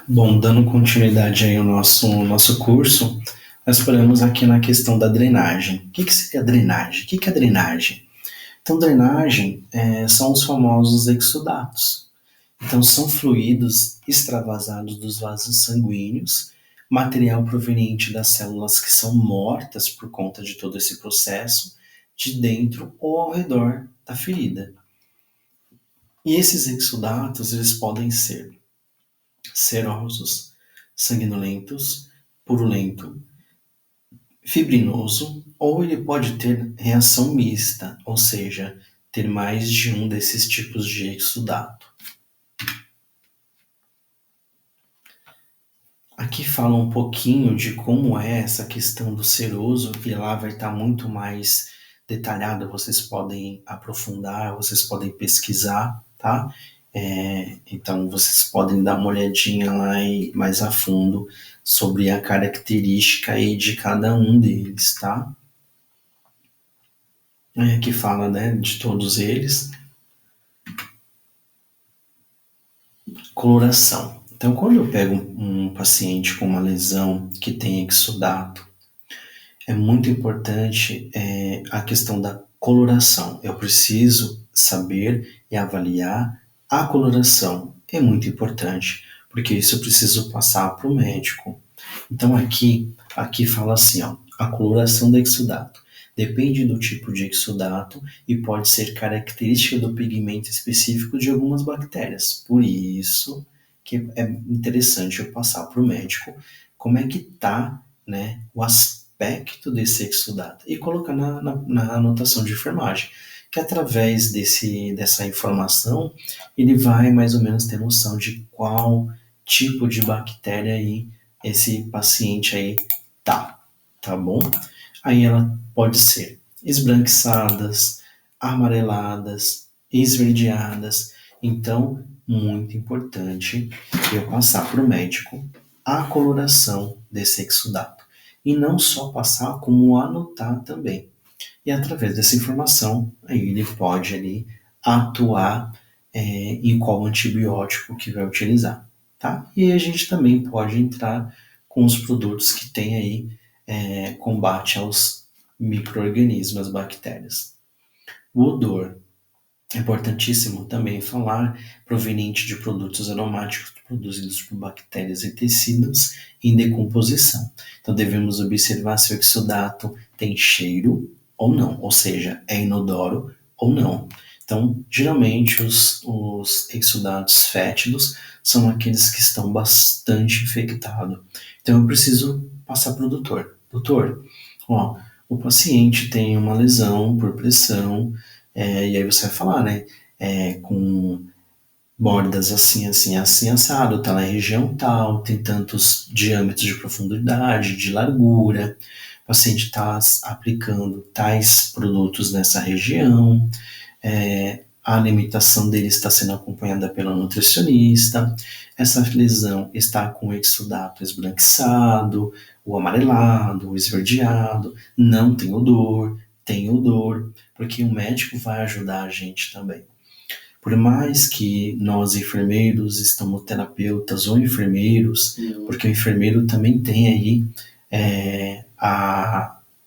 Bom, dando continuidade aí ao nosso curso, nós paramos aqui na questão da drenagem. O que seria drenagem? O que é drenagem? Então, drenagem são os famosos exudatos. Então, são fluidos extravasados dos vasos sanguíneos, material proveniente das células que são mortas por conta de todo esse processo, de dentro ou ao redor da ferida. E esses exudatos, eles podem ser serosos, sanguinolentos, purulento, fibrinoso, ou ele pode ter reação mista, ou seja, ter mais de um desses tipos de exudato. Aqui fala um pouquinho de como é essa questão do seroso, e lá vai estar muito mais detalhado, vocês podem aprofundar, vocês podem pesquisar, tá? Então vocês podem dar uma olhadinha lá mais a fundo sobre a característica aí de cada um deles, tá? Aqui fala, né, de todos eles. Coloração. Então, quando eu pego um paciente com uma lesão que tem exudato, é muito importante a questão da coloração. Eu preciso saber e avaliar a coloração. É muito importante, porque isso eu preciso passar para o médico. Então aqui fala assim, ó, a coloração do exudato depende do tipo de exudato e pode ser característica do pigmento específico de algumas bactérias. Por isso que é interessante eu passar para o médico como é que tá, né, o aspecto desse exudato e colocar na anotação de enfermagem, que através dessa informação ele vai mais ou menos ter noção de qual tipo de bactéria aí esse paciente aí tá bom? Aí ela pode ser esbranquiçadas, amareladas, esverdeadas. Então, muito importante eu passar para o médico a coloração desse exudato. E não só passar, como anotar também. E através dessa informação, aí ele pode ali atuar em qual antibiótico que vai utilizar, tá? E a gente também pode entrar com os produtos que tem aí combate aos micro-organismos, às bactérias. O odor, é importantíssimo também falar, proveniente de produtos aromáticos produzidos por bactérias e tecidos em decomposição. Então devemos observar se o exudato tem cheiro ou não, ou seja, é inodoro ou não. Então, geralmente os exudatos fétidos são aqueles que estão bastante infectados. Então eu preciso passar para o doutor. Doutor, ó, o paciente tem uma lesão por pressão, e aí você vai falar, né? Com bordas assim, assim, assim, assado, tá na região tal, tem tantos diâmetros de profundidade, de largura, o paciente está aplicando tais produtos nessa região, a alimentação dele está sendo acompanhada pela nutricionista, essa lesão está com o exudato esbranquiçado, o amarelado, o esverdeado, não tem odor, porque o médico vai ajudar a gente também. Por mais que nós enfermeiros, estomoterapeutas ou enfermeiros, porque o enfermeiro também tem aí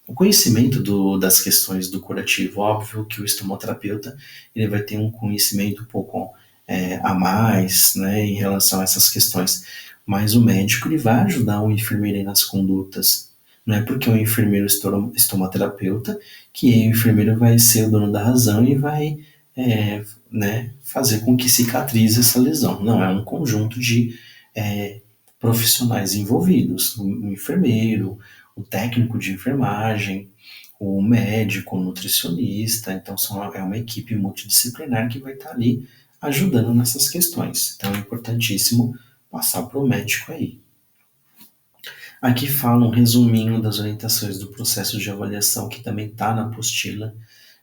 o conhecimento das questões do curativo. Óbvio que o estomoterapeuta ele vai ter um conhecimento um pouco a mais, né, em relação a essas questões, mas o médico ele vai ajudar o enfermeiro aí nas condutas. Não é porque o enfermeiro estomoterapeuta que o enfermeiro vai ser o dono da razão e vai né, fazer com que cicatrize essa lesão. Não, é um conjunto de profissionais envolvidos, o enfermeiro, o técnico de enfermagem, o médico, o nutricionista. Então é uma equipe multidisciplinar que vai estar ali ajudando nessas questões. Então é importantíssimo passar para o médico aí. Aqui fala um resuminho das orientações do processo de avaliação, que também está na apostila,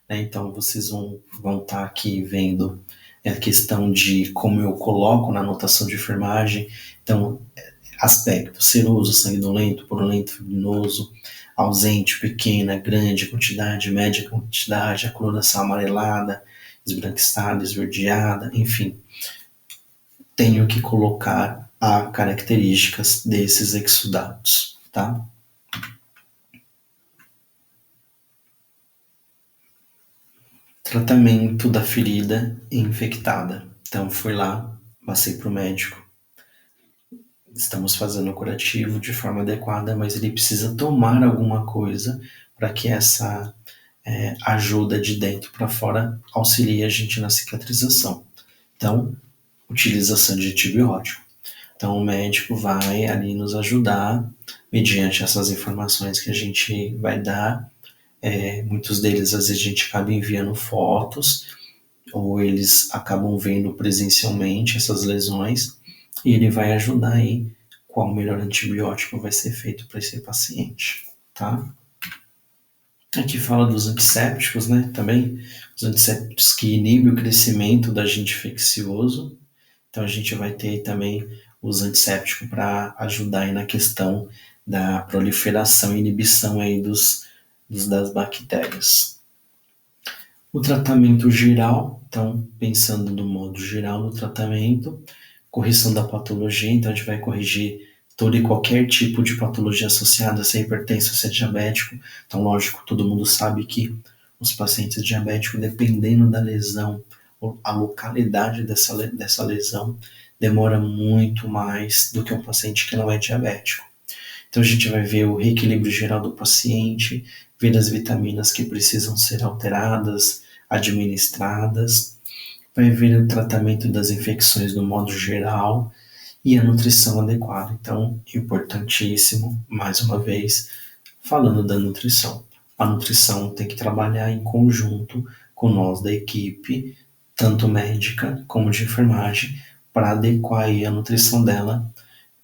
né? Então vocês vão estar aqui vendo a questão de como eu coloco na anotação de enfermagem. Então, aspecto: seroso, sanguinolento, purulento, fibrinoso, ausente, pequena, grande quantidade, média quantidade, a coloração amarelada, esbranquiçada, esverdeada, enfim. Tenho que colocar a características desses exudatos, tá? Tratamento da ferida infectada. Então, fui lá, passei para o médico. Estamos fazendo o curativo de forma adequada, mas ele precisa tomar alguma coisa para que essa ajuda de dentro para fora auxilie a gente na cicatrização. Então, utilização de antibiótico. Então, o médico vai ali nos ajudar mediante essas informações que a gente vai dar. Muitos deles, às vezes, a gente acaba enviando fotos ou eles acabam vendo presencialmente essas lesões e ele vai ajudar aí qual o melhor antibiótico vai ser feito para esse paciente, tá? Aqui fala dos antissépticos, né? Também os antissépticos que inibem o crescimento do agente infeccioso. Então a gente vai ter também os antissépticos para ajudar aí na questão da proliferação e inibição aí das bactérias. O tratamento geral, então pensando do modo geral do tratamento, correção da patologia, então a gente vai corrigir todo e qualquer tipo de patologia associada, se é hipertenso, se é diabético. Então, lógico, todo mundo sabe que os pacientes diabéticos, dependendo da lesão, a localidade dessa lesão, demora muito mais do que um paciente que não é diabético. Então, a gente vai ver o reequilíbrio geral do paciente, ver as vitaminas que precisam ser alteradas, administradas, vai ver o tratamento das infecções no modo geral e a nutrição adequada. Então, importantíssimo, mais uma vez, falando da nutrição. A nutrição tem que trabalhar em conjunto com nós da equipe, tanto médica como de enfermagem, para adequar aí a nutrição dela,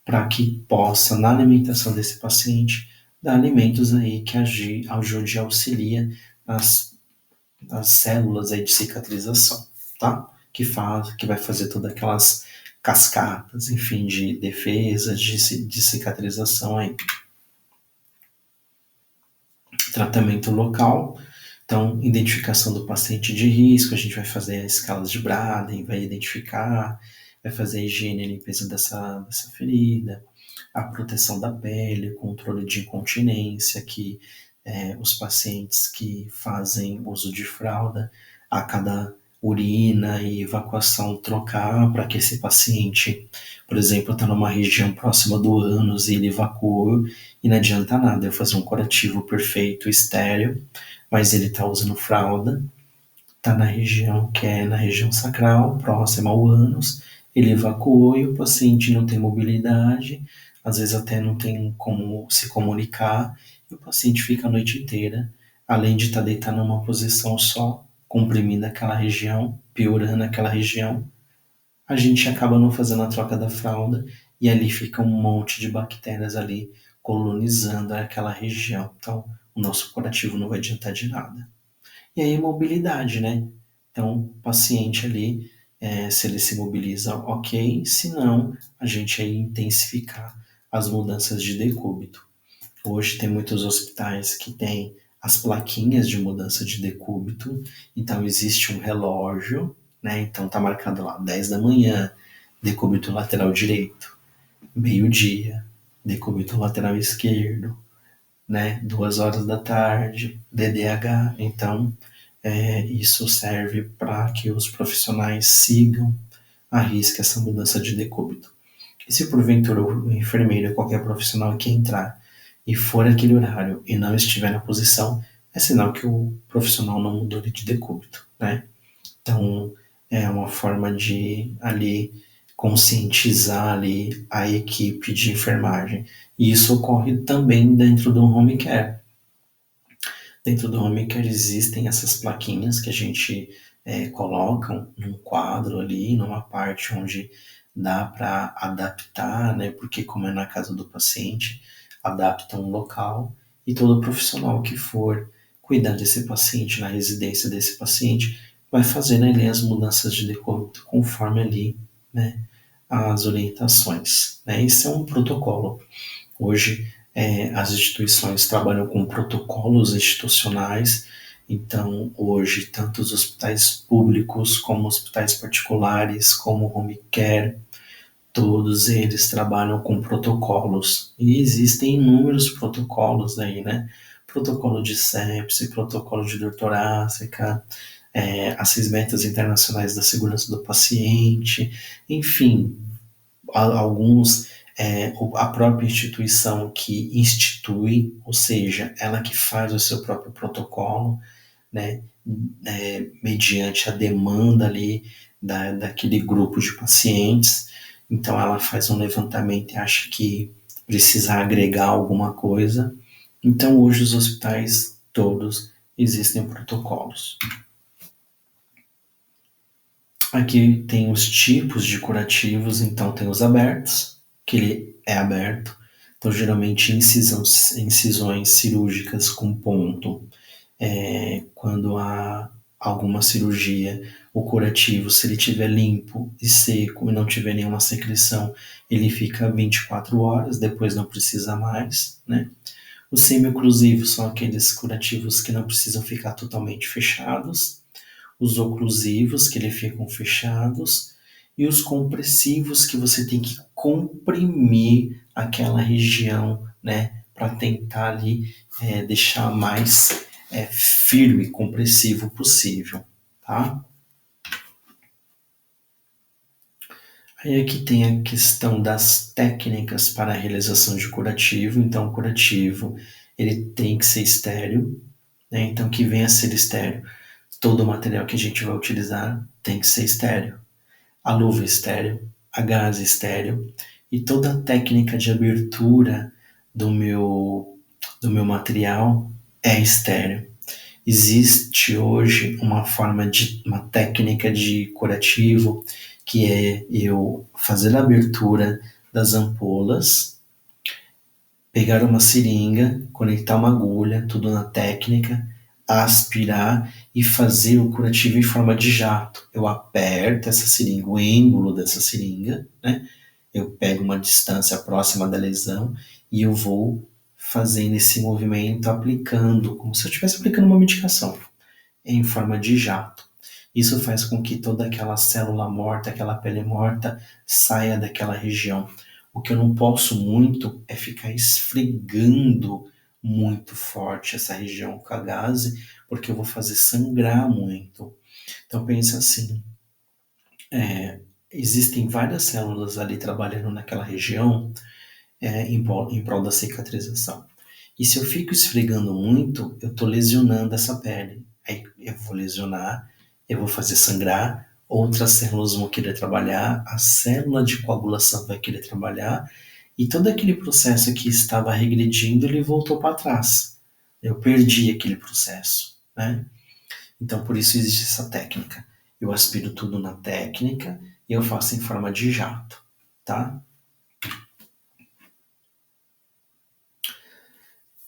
para que possa, na alimentação desse paciente, dar alimentos aí que ajude e auxilia nas células aí de cicatrização, tá? Que vai fazer todas aquelas cascatas, enfim, de defesa, de cicatrização aí. Tratamento local, então, identificação do paciente de risco, a gente vai fazer as escalas de Braden, vai identificar, vai fazer a higiene e limpeza dessa ferida, a proteção da pele, controle de incontinência, que os pacientes que fazem uso de fralda, a cada urina e evacuação trocar para que esse paciente, por exemplo, está numa região próxima do ânus e ele evacua e não adianta nada eu fazer um curativo perfeito, estéreo, mas ele está usando fralda, está na região que é na região sacral, próxima ao ânus, ele evacuou e o paciente não tem mobilidade, às vezes até não tem como se comunicar, e o paciente fica a noite inteira, além de estar deitado numa posição só, comprimindo aquela região, piorando aquela região, a gente acaba não fazendo a troca da fralda e ali fica um monte de bactérias ali colonizando aquela região. Então, o nosso curativo não vai adiantar de nada. E aí, mobilidade, né? Então, o paciente ali, se ele se mobiliza, ok. Se não, a gente aí intensificar as mudanças de decúbito. Hoje tem muitos hospitais que têm as plaquinhas de mudança de decúbito, então existe um relógio, né? Então tá marcado lá 10 da manhã, decúbito lateral direito, meio-dia, decúbito lateral esquerdo, né? 2 horas da tarde, DDH. Então, isso serve para que os profissionais sigam à risca essa mudança de decúbito. E se porventura o enfermeiro ou qualquer profissional que entrar e for aquele horário e não estiver na posição, é sinal que o profissional não mudou de decúbito, né? Então, é uma forma de ali conscientizar ali a equipe de enfermagem. E isso ocorre também dentro do home care. Dentro do home care existem essas plaquinhas que a gente coloca num quadro ali, numa parte onde dá para adaptar, né? Porque como é na casa do paciente, adapta um local e todo profissional que for cuidar desse paciente, na residência desse paciente, vai fazendo ali as mudanças de decúbito conforme ali, né, as orientações. Né? Isso é um protocolo. Hoje, as instituições trabalham com protocolos institucionais, então hoje, tanto os hospitais públicos como hospitais particulares, como home care, todos eles trabalham com protocolos. E existem inúmeros protocolos aí, né? Protocolo de sepse, protocolo de dor torácica, as 6 metas internacionais da segurança do paciente, enfim, alguns, a própria instituição que institui, ou seja, ela que faz o seu próprio protocolo, né, mediante a demanda ali daquele grupo de pacientes. Então ela faz um levantamento e acha que precisa agregar alguma coisa. Então hoje os hospitais todos existem protocolos. Aqui tem os tipos de curativos, então tem os abertos, que ele é aberto, então geralmente incisões cirúrgicas com ponto. Quando há alguma cirurgia, o curativo, se ele estiver limpo e seco e não tiver nenhuma secreção, ele fica 24 horas, depois não precisa mais, né? Os semi-oclusivos são aqueles curativos que não precisam ficar totalmente fechados, os oclusivos, que eles ficam fechados, e os compressivos, que você tem que comprimir aquela região, né, para tentar ali deixar mais firme e compressivo possível, tá? Aí aqui tem a questão das técnicas para a realização de curativo. Então, o curativo, ele tem que ser estéril, né? Então, que venha a ser estéril. Todo o material que a gente vai utilizar tem que ser estéril. A luva estéril, a gaze estéril e toda a técnica de abertura do meu material é estéril. Existe hoje uma técnica de curativo que é eu fazer a abertura das ampolas, pegar uma seringa, conectar uma agulha, tudo na técnica, aspirar e fazer o curativo em forma de jato. Eu aperto essa seringa, o êmbolo dessa seringa, né? Eu pego uma distância próxima da lesão e eu vou fazendo esse movimento, aplicando, como se eu estivesse aplicando uma medicação, em forma de jato. Isso faz com que toda aquela célula morta, aquela pele morta, saia daquela região. O que eu não posso muito é ficar esfregando muito forte essa região com a gaze, porque eu vou fazer sangrar muito. Então pensa assim, existem várias células ali trabalhando naquela região em prol da cicatrização. E se eu fico esfregando muito, eu estou lesionando essa pele. Aí eu vou lesionar, eu vou fazer sangrar, outras células vão querer trabalhar, a célula de coagulação vai querer trabalhar, e todo aquele processo que estava regredindo, ele voltou para trás. Eu perdi aquele processo, né? Então, por isso existe essa técnica. Eu aspiro tudo na técnica e eu faço em forma de jato, tá?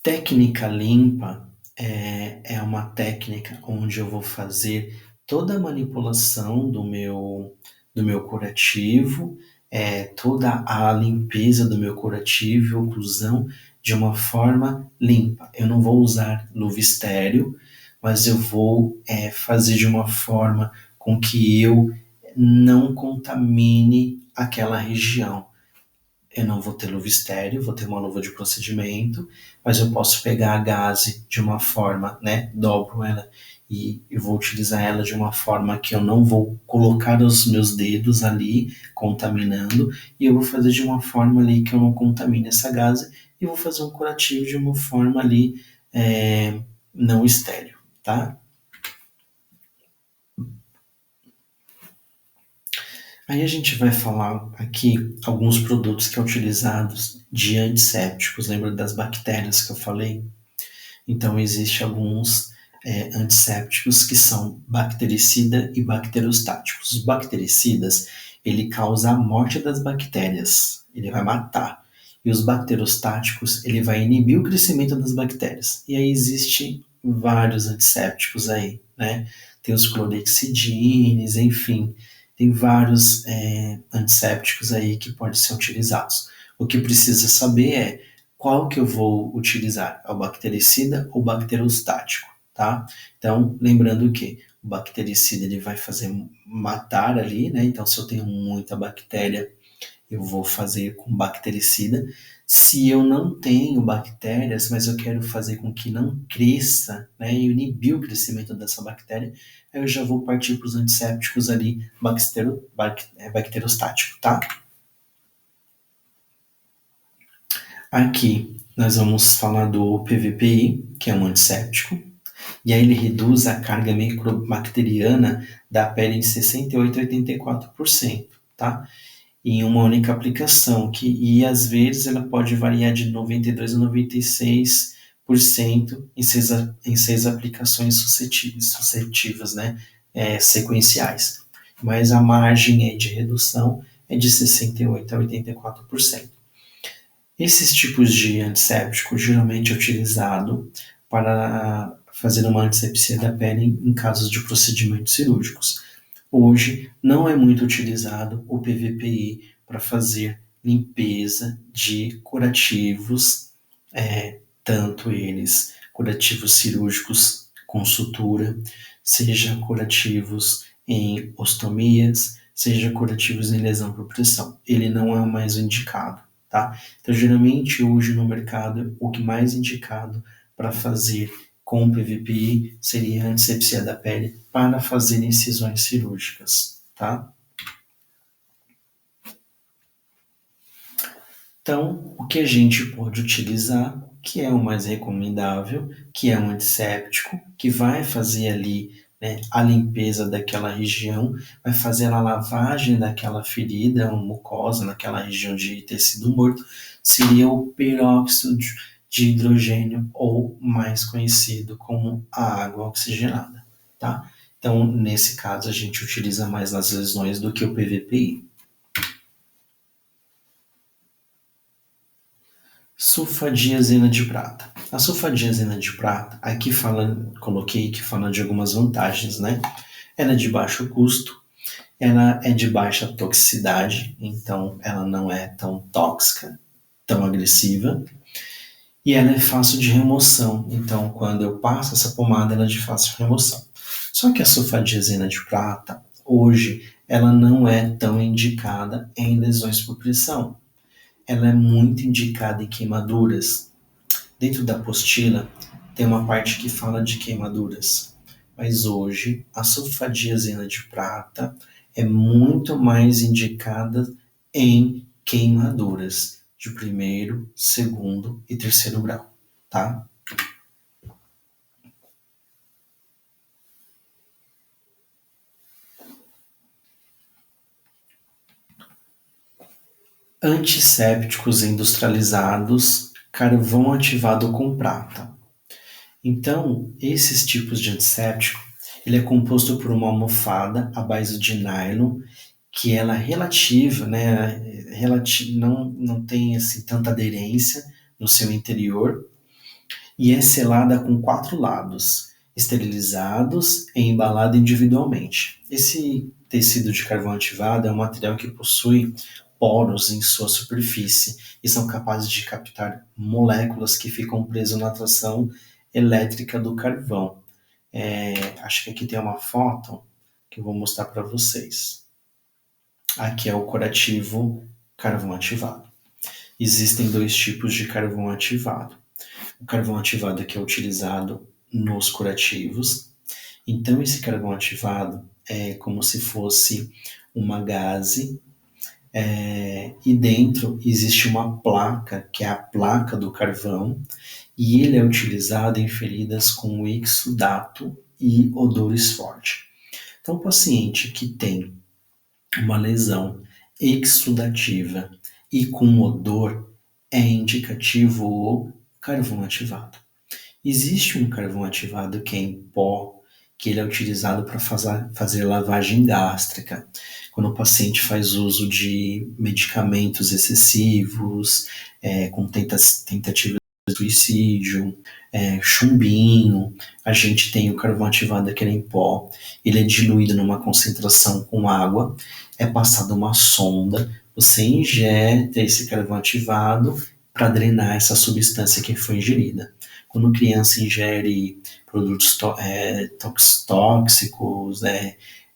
Técnica limpa é uma técnica onde eu vou fazer toda a manipulação do meu curativo, toda a limpeza do meu curativo e oclusão de uma forma limpa. Eu não vou usar luva estéril, mas eu vou fazer de uma forma com que eu não contamine aquela região. Eu não vou ter luva estéreo, vou ter uma luva de procedimento, mas eu posso pegar a gaze de uma forma, né, dobro ela e eu vou utilizar ela de uma forma que eu não vou colocar os meus dedos ali contaminando, e eu vou fazer de uma forma ali que eu não contamine essa gaze, e vou fazer um curativo de uma forma ali não estéreo, tá? Aí a gente vai falar aqui alguns produtos que são utilizados de antissépticos. Lembra das bactérias que eu falei? Então, existem alguns antissépticos que são bactericida e bacterostáticos. Os bactericidas, ele causa a morte das bactérias, ele vai matar. E os bacterostáticos, ele vai inibir o crescimento das bactérias. E aí existem vários antissépticos aí, né? Tem os clorexidines, enfim, tem vários antissépticos aí que podem ser utilizados. O que precisa saber é qual que eu vou utilizar, é o bactericida ou bacterostático, tá? Então, lembrando que o bactericida ele vai fazer matar ali, né? Então, se eu tenho muita bactéria, eu vou fazer com bactericida. Se eu não tenho bactérias, mas eu quero fazer com que não cresça, né, e inibir o crescimento dessa bactéria, aí eu já vou partir para os antissépticos ali bacterostático, tá? Aqui nós vamos falar do PVPI, que é um antisséptico, e aí ele reduz a carga microbacteriana da pele em 68 a 84%, tá? Em uma única aplicação, e às vezes ela pode variar de 92 a 96% em seis aplicações suscetivas, né? Sequenciais. Mas a margem aí de redução é de 68 a 84%. Esses tipos de antisséptico geralmente é utilizado para fazer uma antisepsia da pele em casos de procedimentos cirúrgicos. Hoje não é muito utilizado o PVPI para fazer limpeza de curativos, tanto eles curativos cirúrgicos com sutura, seja curativos em ostomias, seja curativos em lesão por pressão. Ele não é o mais indicado, tá? Então, geralmente, hoje no mercado, o que mais indicado para fazer com PVPI seria a antisepsia da pele para fazer incisões cirúrgicas, tá? Então, o que a gente pode utilizar, que é o mais recomendável, que é um antisséptico, que vai fazer ali, né, a limpeza daquela região, vai fazer a lavagem daquela ferida, ou mucosa, naquela região de tecido morto, seria o peróxido de hidrogênio, ou mais conhecido como a água oxigenada, tá? Então, nesse caso, a gente utiliza mais nas lesões do que o PVPI. Sulfadiazina de prata. A sulfadiazina de prata, aqui coloquei que fala de algumas vantagens, né? Ela é de baixo custo, ela é de baixa toxicidade, então ela não é tão tóxica, tão agressiva, e ela é fácil de remoção, então quando eu passo essa pomada, ela é de fácil remoção. Só que a sulfadiazina de prata, hoje, ela não é tão indicada em lesões por pressão. Ela é muito indicada em queimaduras. Dentro da apostila tem uma parte que fala de queimaduras, mas hoje a sulfadiazina de prata é muito mais indicada em queimaduras de primeiro, segundo e terceiro grau, tá? Antissépticos industrializados, carvão ativado com prata. Então, esses tipos de antisséptico, ele é composto por uma almofada à base de nylon, que ela é relativa, né, não tem assim, tanta aderência no seu interior, e é selada com 4 lados, esterilizados e embalado individualmente. Esse tecido de carvão ativado é um material que possui poros em sua superfície e são capazes de captar moléculas que ficam presas na atração elétrica do carvão. Acho que aqui tem uma foto que eu vou mostrar para vocês. Aqui é o curativo carvão ativado. Existem 2 tipos de carvão ativado. O carvão ativado que é utilizado nos curativos. Então, esse carvão ativado é como se fosse uma gaze, e dentro existe uma placa, que é a placa do carvão, e ele é utilizado em feridas com exudato e odores fortes. Então, o paciente que tem uma lesão exudativa e com odor é indicativo o carvão ativado. Existe um carvão ativado que é em pó, que ele é utilizado para fazer lavagem gástrica, quando o paciente faz uso de medicamentos excessivos, com tentativa de suicídio, chumbinho. A gente tem o carvão ativado que ele é em pó, ele é diluído numa concentração com água, é passada uma sonda, você injeta esse carvão ativado para drenar essa substância que foi ingerida. Quando criança ingere produtos tóxicos,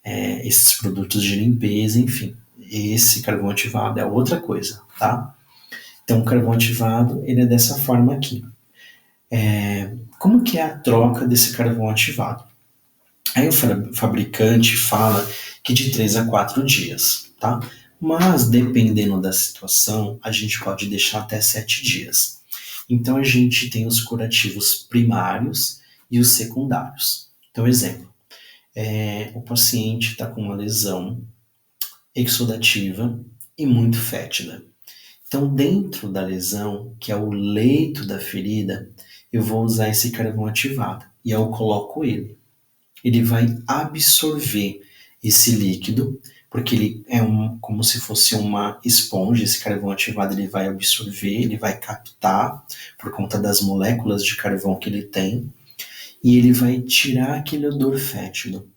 esses produtos de limpeza, enfim, Esse carvão ativado é outra coisa, tá? Então, o carvão ativado, ele é dessa forma aqui. Como que é a troca desse carvão ativado? Aí o fabricante fala que de 3 a 4 dias, tá? Mas, dependendo da situação, a gente pode deixar até 7 dias. Então, a gente tem os curativos primários e os secundários. Então, exemplo, o paciente está com uma lesão exudativa e muito fétida. Então, dentro da lesão, que é o leito da ferida, eu vou usar esse carvão ativado e eu coloco ele. Ele vai absorver esse líquido, porque ele é como se fosse uma esponja. Esse carvão ativado ele vai absorver, ele vai captar por conta das moléculas de carvão que ele tem e ele vai tirar aquele odor fétido.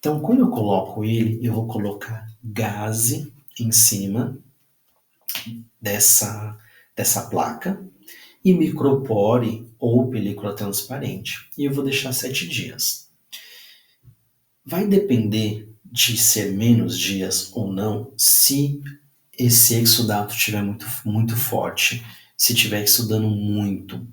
Então, quando eu coloco ele, eu vou colocar gaze em cima dessa placa e micropore ou película transparente. E eu vou deixar 7 dias. Vai depender de ser menos dias ou não se esse exudato estiver muito forte, se estiver exudando muito.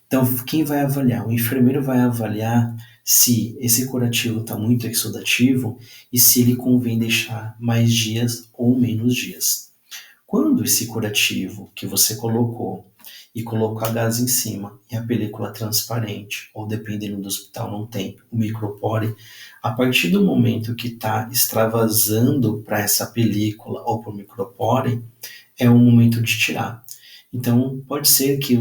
Então, quem vai avaliar? O enfermeiro vai avaliar se esse curativo está muito exudativo e se ele convém deixar mais dias ou menos dias. Quando esse curativo que você colocou e colocou a gás em cima e a película transparente, ou dependendo do hospital não tem, o micropore, a partir do momento que está extravasando para essa película ou para o micropore, é o momento de tirar. Então, pode ser que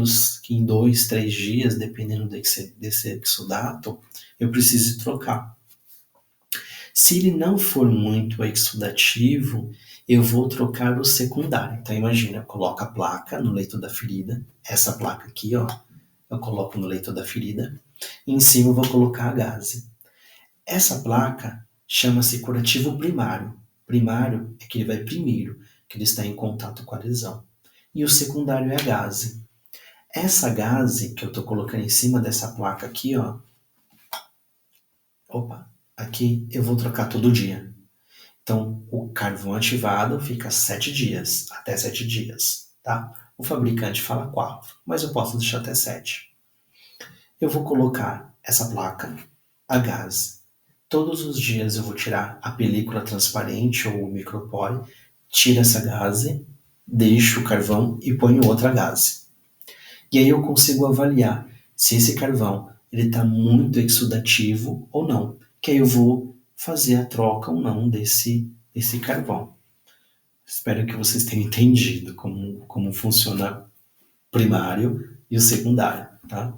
em 2, 3 dias, dependendo desse exudato, eu precise trocar. Se ele não for muito exudativo, eu vou trocar o secundário. Então, imagina, eu coloco a placa no leito da ferida, essa placa aqui, ó, eu coloco no leito da ferida, e em cima eu vou colocar a gaze. Essa placa chama-se curativo primário. Primário é que ele vai primeiro, que ele está em contato com a lesão. E o secundário é a gaze. Essa gaze que eu estou colocando em cima dessa placa aqui, ó, aqui eu vou trocar todo dia. Então, o carvão ativado fica 7 dias, até 7 dias, tá? O fabricante fala 4, mas eu posso deixar até 7. Eu vou colocar essa placa, a gás. Todos os dias eu vou tirar a película transparente ou o micropore, tiro essa gase, deixo o carvão e ponho outra gase. E aí eu consigo avaliar se esse carvão ele está muito exudativo ou não, que aí eu vou fazer a troca ou não desse carvão. Espero que vocês tenham entendido como funciona o primário e o secundário, tá?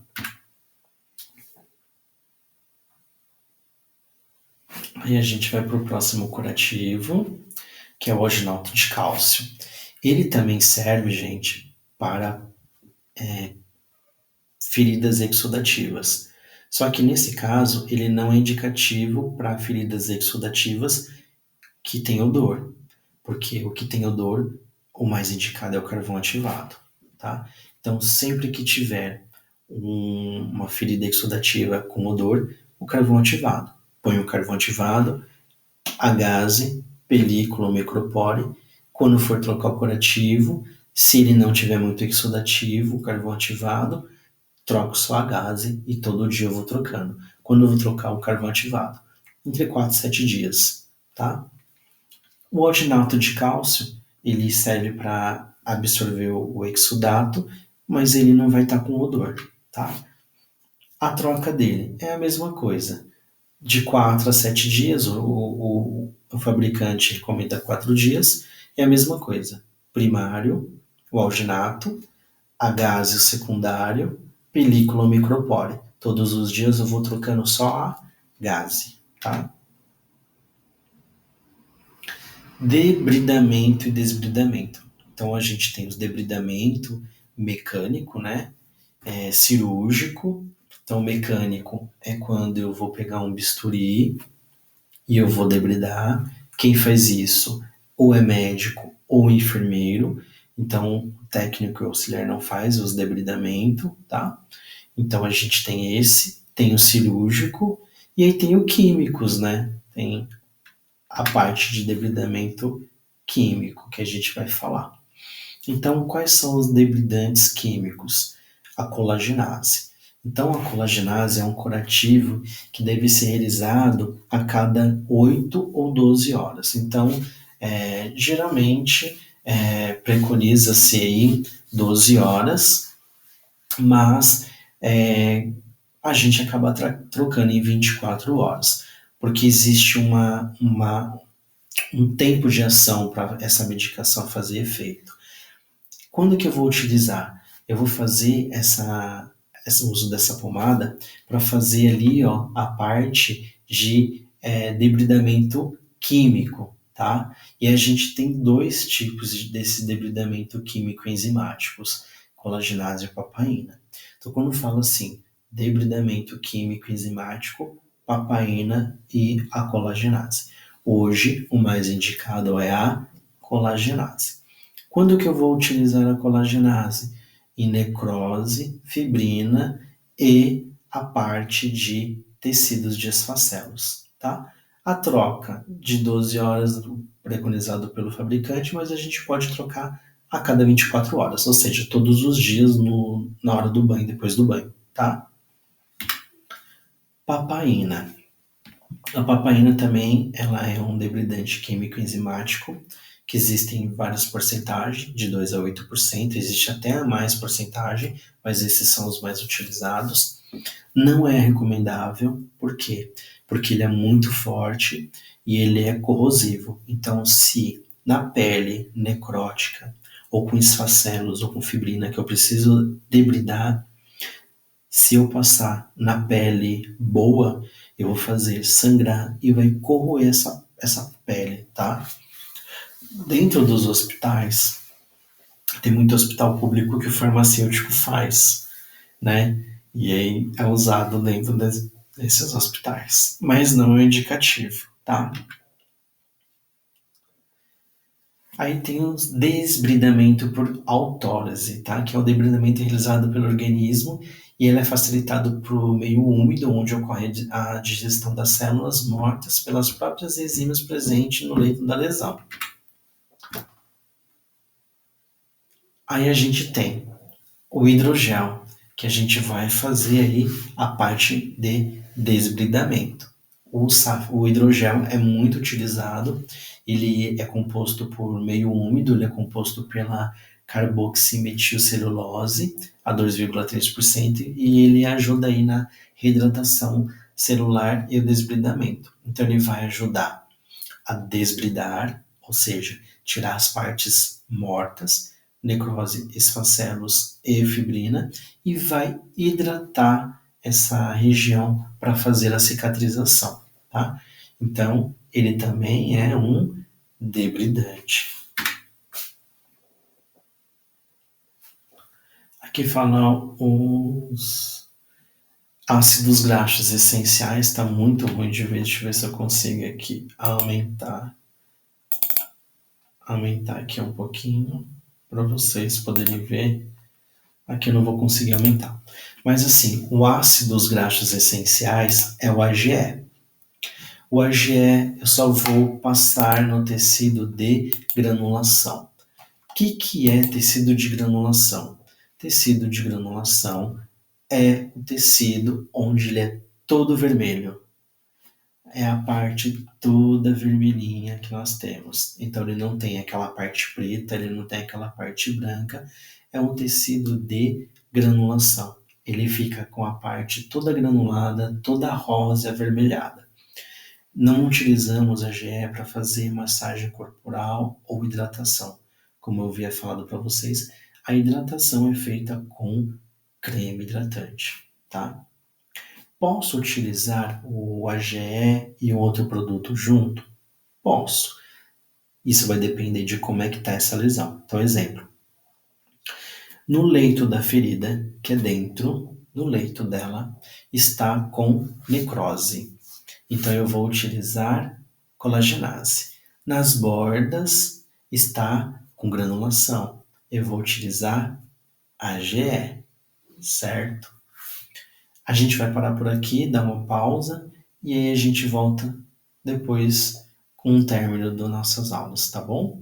Aí a gente vai para o próximo curativo, que é o oginalto de cálcio. Ele também serve, gente, para feridas exudativas. Só que nesse caso, ele não é indicativo para feridas exudativas que têm odor, porque o que tem odor, o mais indicado é o carvão ativado, tá? Então, sempre que tiver uma ferida exudativa com odor, o carvão ativado. Põe o carvão ativado, a gaze, película ou micropore. Quando for trocar o curativo, se ele não tiver muito exudativo, o carvão ativado, troco só a gaze e todo dia eu vou trocando. Quando eu vou trocar o carvão ativado? Entre 4 e 7 dias, tá? O oginalto de cálcio, ele serve para absorver o exudato, mas ele não vai estar com odor, tá? A troca dele é a mesma coisa. De 4 a 7 dias, o fabricante recomenda 4 dias, é a mesma coisa. Primário, o alginato, a gase o secundário, película ou micropore. Todos os dias eu vou trocando só a gase, tá? Debridamento e desbridamento. Então a gente tem os debridamento mecânico, né? Cirúrgico. Então mecânico é quando eu vou pegar um bisturi e eu vou debridar. Quem faz isso ou é médico ou enfermeiro. Então o técnico e o auxiliar não faz os debridamento, tá? Então a gente tem tem o cirúrgico e aí tem o químicos, né? Tem a parte de debridamento químico que a gente vai falar. Então, quais são os debridantes químicos? A colagenase. Então, a colagenase é um curativo que deve ser realizado a cada 8 ou 12 horas. Então, geralmente, preconiza-se aí 12 horas, mas a gente acaba trocando em 24 horas, porque existe um tempo de ação para essa medicação fazer efeito. Quando que eu vou utilizar? Eu vou fazer esse uso dessa pomada para fazer ali, ó, a parte de debridamento químico, tá? E a gente tem dois tipos desse debridamento químico enzimáticos, colagenase e papaina. Então, quando eu falo assim, debridamento químico enzimático, papaina e a colagenase. Hoje, o mais indicado é a colagenase. Quando que eu vou utilizar a colagenase? Em necrose, fibrina e a parte de tecidos de esfacelos, tá? A troca de 12 horas preconizado pelo fabricante, mas a gente pode trocar a cada 24 horas, ou seja, todos os dias na hora do banho, depois do banho, tá? Papaina. A papaina também ela é um debridante químico enzimático, que existem várias porcentagens, de 2 a 8%, existe até mais porcentagem, mas esses são os mais utilizados. Não é recomendável, por quê? Porque ele é muito forte e ele é corrosivo. Então, se na pele necrótica, ou com esfacelos, ou com fibrina, que eu preciso debridar, se eu passar na pele boa, eu vou fazer sangrar e vai corroer essa pele, tá? Dentro dos hospitais, tem muito hospital público que o farmacêutico faz, né? E aí é usado dentro desses hospitais. Mas não é indicativo, tá? Aí tem o desbridamento por autólise, tá? Que é o debridamento realizado pelo organismo e ele é facilitado por meio úmido, onde ocorre a digestão das células mortas pelas próprias enzimas presentes no leito da lesão. Aí a gente tem o hidrogel, que a gente vai fazer aí a parte de desbridamento. O hidrogel é muito utilizado, ele é composto por meio úmido, ele é composto pela carboximetilcelulose, a 2,3%, e ele ajuda aí na reidratação celular e o desbridamento. Então ele vai ajudar a desbridar, ou seja, tirar as partes mortas, necrose, esfacelos e fibrina, e vai hidratar essa região para fazer a cicatrização, tá? Então, ele também é um debridante. Aqui falam os ácidos graxos essenciais, está muito ruim de ver, deixa eu ver se eu consigo aqui aumentar aqui um pouquinho para vocês poderem ver. Aqui eu não vou conseguir aumentar. Mas assim, o ácidos graxos essenciais é o AGE. O AGE eu só vou passar no tecido de granulação. O que é tecido de granulação? Tecido de granulação é o tecido onde ele é todo vermelho. É a parte toda vermelhinha que nós temos. Então ele não tem aquela parte preta, ele não tem aquela parte branca. É um tecido de granulação. Ele fica com a parte toda granulada, toda rosa e avermelhada. Não utilizamos a GE para fazer massagem corporal ou hidratação. Como eu havia falado para vocês, a hidratação é feita com creme hidratante, tá? Posso utilizar o AGE e um outro produto junto? Posso. Isso vai depender de como é que está essa lesão. Então, exemplo. No leito da ferida, que é dentro do leito dela, está com necrose. Então, eu vou utilizar colagenase. Nas bordas, está com granulação. Eu vou utilizar AGE, certo? A gente vai parar por aqui, dar uma pausa e aí a gente volta depois com o término das nossas aulas, tá bom?